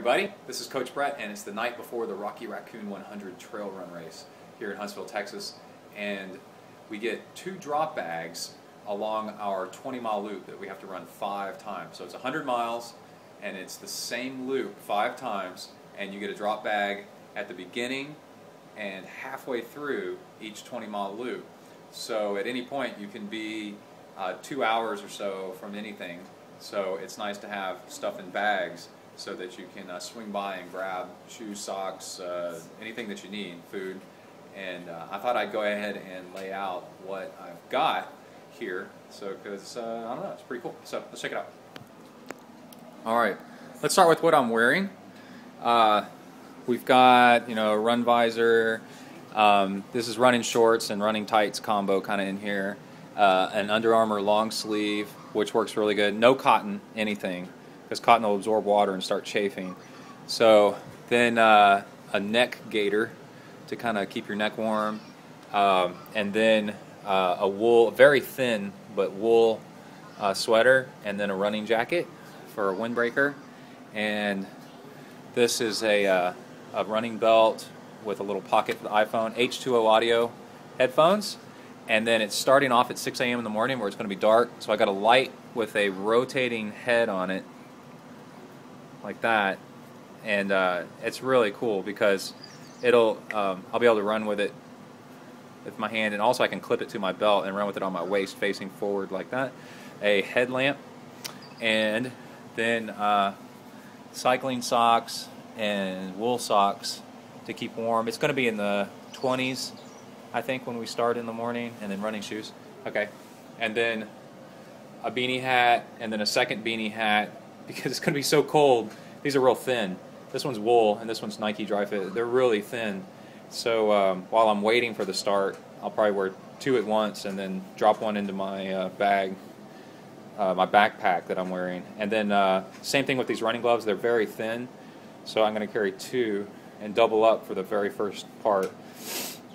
everybody, this is Coach Brett, and it's the night before the Raccoon 100 trail run race here in Huntsville, Texas, and we get 2 drop bags along our 20-mile loop that we have to run 5 times. So it's 100 miles, and it's the same loop 5 times, and you get a drop bag at the beginning and halfway through each 20-mile loop. So at any point you can be 2 hours or so from anything, so it's nice to have stuff in bags so that you can swing by and grab shoes, socks, anything that you need, food. And I thought I'd go ahead and lay out what I've got here, so because I don't know, it's pretty cool. So let's check it out. All right, let's start with what I'm wearing. We've got, a run visor. This is running shorts and running tights combo kind of in here. An Under Armour long sleeve, which works really good. No cotton, anything, because cotton will absorb water and start chafing. So then a neck gaiter to kind of keep your neck warm, and then a wool, very thin but wool sweater, and then a running jacket for a windbreaker. And this is a running belt with a little pocket for the iPhone, H2O audio headphones, and then it's starting off at 6 a.m. in the morning where it's going to be dark, so I got a light with a rotating head on it like that, and it's really cool because I'll be able to run with it with my hand, and also I can clip it to my belt and run with it on my waist facing forward like that. A headlamp, and then cycling socks and wool socks to keep warm. It's going to be in the 20s, I think, when we start in the morning, and then running shoes. Okay, and then a beanie hat, and then a second beanie hat because it's going to be so cold. These are real thin. This one's wool, and this one's Nike Dry Fit. They're really thin. So while I'm waiting for the start, I'll probably wear 2 at once, and then drop one into my bag, my backpack that I'm wearing. And then same thing with these running gloves. They're very thin, so I'm going to carry 2 and double up for the very first part.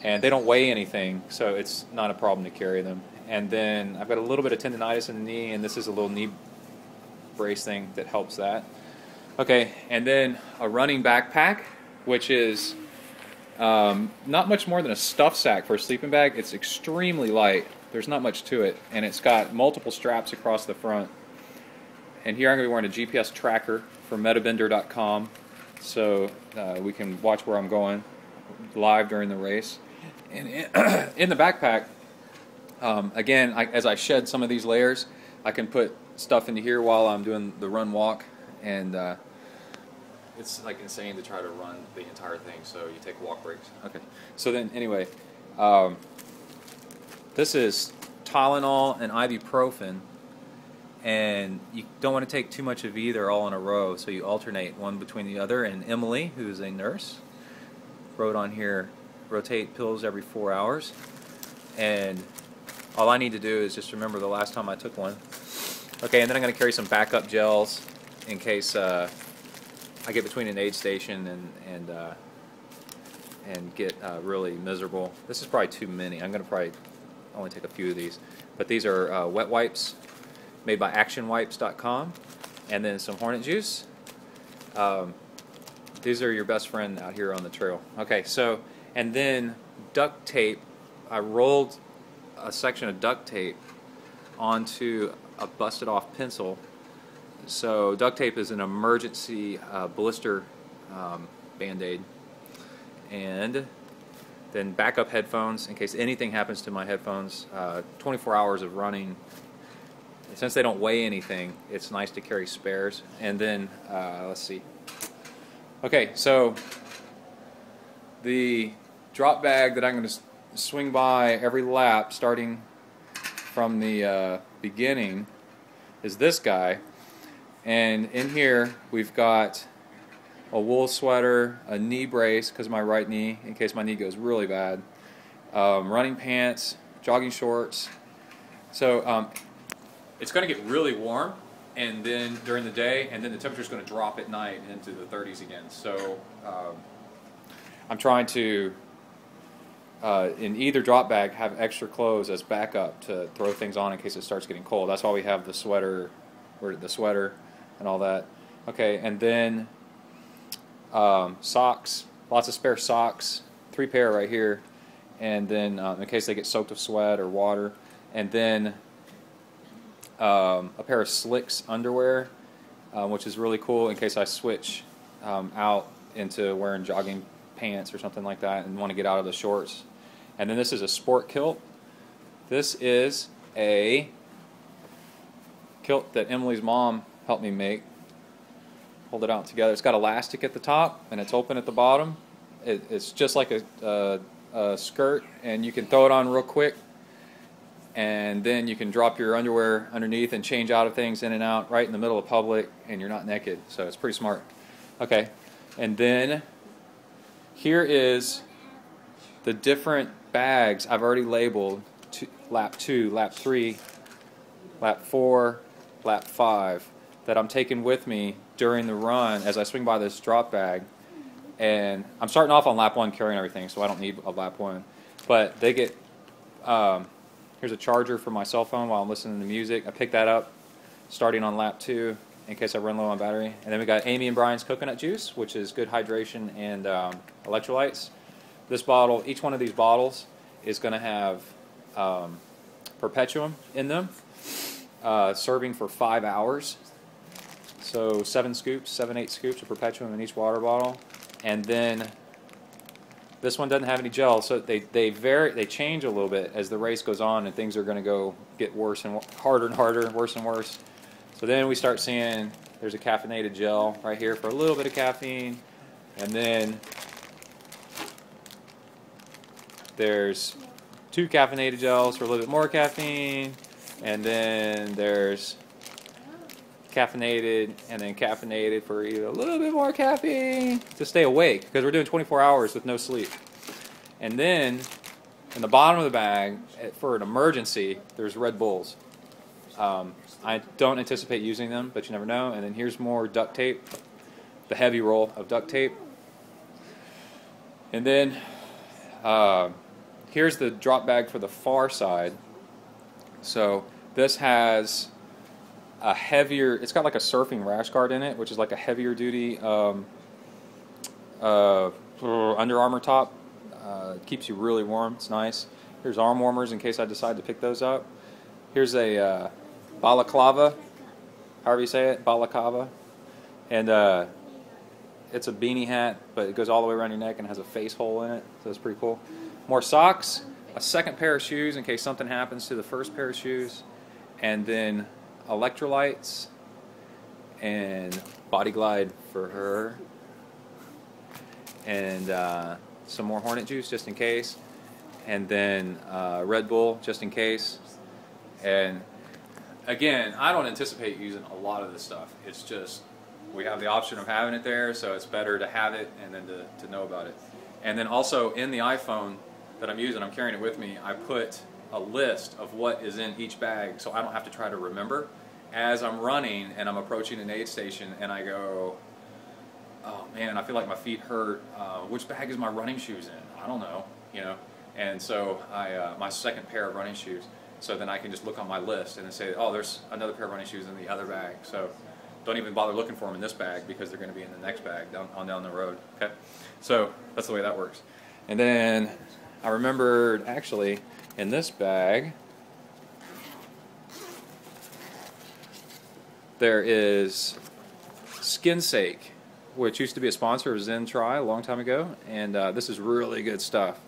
And they don't weigh anything, so it's not a problem to carry them. And then I've got a little bit of tendonitis in the knee, and this is a little knee brace thing that helps that. Okay, and then a running backpack, which is not much more than a stuff sack for a sleeping bag. It's extremely light. There's not much to it, and it's got multiple straps across the front. And here I'm going to be wearing a GPS tracker from metabender.com, so we can watch where I'm going live during the race. And in the backpack, again, as I shed some of these layers, I can put stuff into here while I'm doing the run walk, and it's like insane to try to run the entire thing, so you take walk breaks. Okay, so then anyway, this is Tylenol and ibuprofen, and you don't want to take too much of either all in a row, so you alternate one between the other. And Emily, who's a nurse, wrote on here, rotate pills every 4 hours, and all I need to do is just remember the last time I took one. Okay, and then I'm going to carry some backup gels in case I get between an aid station and get really miserable. This is probably too many. I'm going to probably only take a few of these. But these are wet wipes made by actionwipes.com, and then some Hornet juice. These are your best friend out here on the trail. Okay, so, and then duct tape. I rolled a section of duct tape onto a busted off pencil. So duct tape is an emergency blister band-aid. And then backup headphones in case anything happens to my headphones. 24 hours of running. Since they don't weigh anything, it's nice to carry spares. And then, let's see. Okay, so the drop bag that I'm going to swing by every lap starting from the beginning is this guy. And in here we've got a wool sweater, a knee brace because of my right knee in case my knee goes really bad, running pants, jogging shorts. So it's going to get really warm, and then during the day, and then the temperature is going to drop at night into the 30s again. So I'm trying to in either drop bag have extra clothes as backup to throw things on in case it starts getting cold. That's why we have the sweater and all that. Okay, and then socks, lots of spare socks, 3 pair right here, and then in case they get soaked with sweat or water, and then a pair of slicks underwear, which is really cool in case I switch out into wearing jogging pants or something like that and want to get out of the shorts. And then this is a sport kilt. This is a kilt that Emily's mom helped me make. Hold it out together. It's got elastic at the top and it's open at the bottom. It's just like a skirt, and you can throw it on real quick, and then you can drop your underwear underneath and change out of things in and out right in the middle of public, and you're not naked. So it's pretty smart. Okay, and then here is the different bags I've already labeled: lap 2, lap 3, lap 4, lap 5, that I'm taking with me during the run as I swing by this drop bag. And I'm starting off on lap 1 carrying everything, so I don't need a lap 1. But they get, here's a charger for my cell phone while I'm listening to music. I picked that up starting on lap 2 in case I run low on battery. And then we got Amy and Brian's coconut juice, which is good hydration and electrolytes. This bottle, each one of these bottles is going to have Perpetuum in them, serving for 5 hours. So 7, 8 scoops of Perpetuum in each water bottle. And then this one doesn't have any gel, so they change a little bit as the race goes on, and things are going to get worse and harder and harder, worse and worse. So then we start seeing there's a caffeinated gel right here for a little bit of caffeine, and then there's 2 caffeinated gels for a little bit more caffeine, and then there's caffeinated and then caffeinated for even a little bit more caffeine to stay awake, because we're doing 24 hours with no sleep. And then in the bottom of the bag, for an emergency, there's Red Bulls. I don't anticipate using them, but you never know. And then here's more duct tape, the heavy roll of duct tape. And then here's the drop bag for the far side. So this has a heavier, it's got like a surfing rash guard in it, which is like a heavier duty Under Armour top. It keeps you really warm. It's nice. Here's arm warmers in case I decide to pick those up. Here's a balaclava, however you say it, balaclava. And it's a beanie hat, but it goes all the way around your neck and has a face hole in it, so it's pretty cool. More socks, a second pair of shoes in case something happens to the first pair of shoes, and then electrolytes and Body Glide for her, and some more Hornet juice just in case, and then Red Bull just in case. And again, I don't anticipate using a lot of this stuff. It's just we have the option of having it there, so it's better to have it and then to know about it. And then also in the iPhone that I'm using, I'm carrying it with me, I put a list of what is in each bag, so I don't have to try to remember. As I'm running and I'm approaching an aid station and I go, oh man, I feel like my feet hurt, which bag is my running shoes in? I don't know, you know. And so my second pair of running shoes, so then I can just look on my list and then say, oh, there's another pair of running shoes in the other bag, so don't even bother looking for them in this bag because they're going to be in the next bag down the road. Okay, so that's the way that works. And then I remembered actually in this bag there is Skinsake, which used to be a sponsor of Zen Try a long time ago, and this is really good stuff.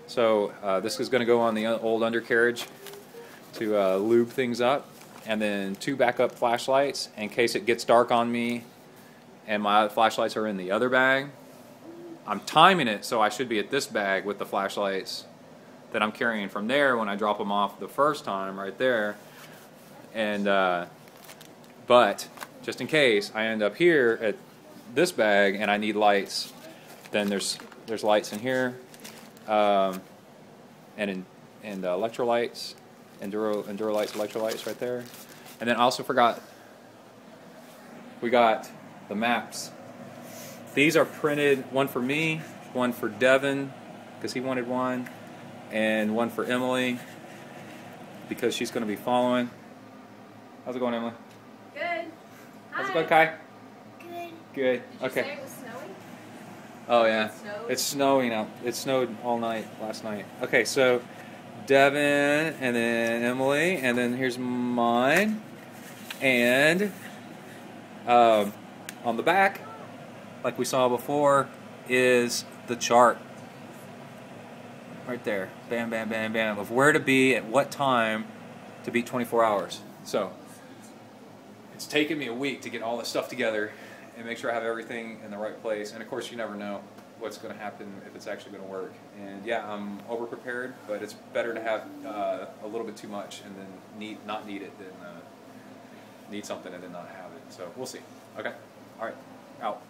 So this is going to go on the old undercarriage to lube things up, and then 2 backup flashlights in case it gets dark on me and my flashlights are in the other bag. I'm timing it so I should be at this bag with the flashlights that I'm carrying from there when I drop them off the first time right there. And but just in case I end up here at this bag and I need lights, then there's lights in here, and electrolytes, Endurolights electrolytes right there. And then I also forgot, we got the maps. These are printed, one for me, one for Devin because he wanted one, and one for Emily because she's going to be following. How's it going, Emily? Good. How's it going, Kai? Good. Good. Did you Okay. say it was snowy? Oh yeah, It snowed. it's snowing out. It snowed all night last night. Okay, so Devin, and then Emily, and then here's mine, and on the back, like we saw before, is the chart. Right there, bam, bam, bam, bam, of where to be at what time to beat 24 hours. So it's taken me a week to get all this stuff together and make sure I have everything in the right place. And of course, you never know what's going to happen, if it's actually going to work. And yeah, I'm over prepared, but it's better to have a little bit too much and then not need it than need something and then not have it. So we'll see. Okay, all right, out.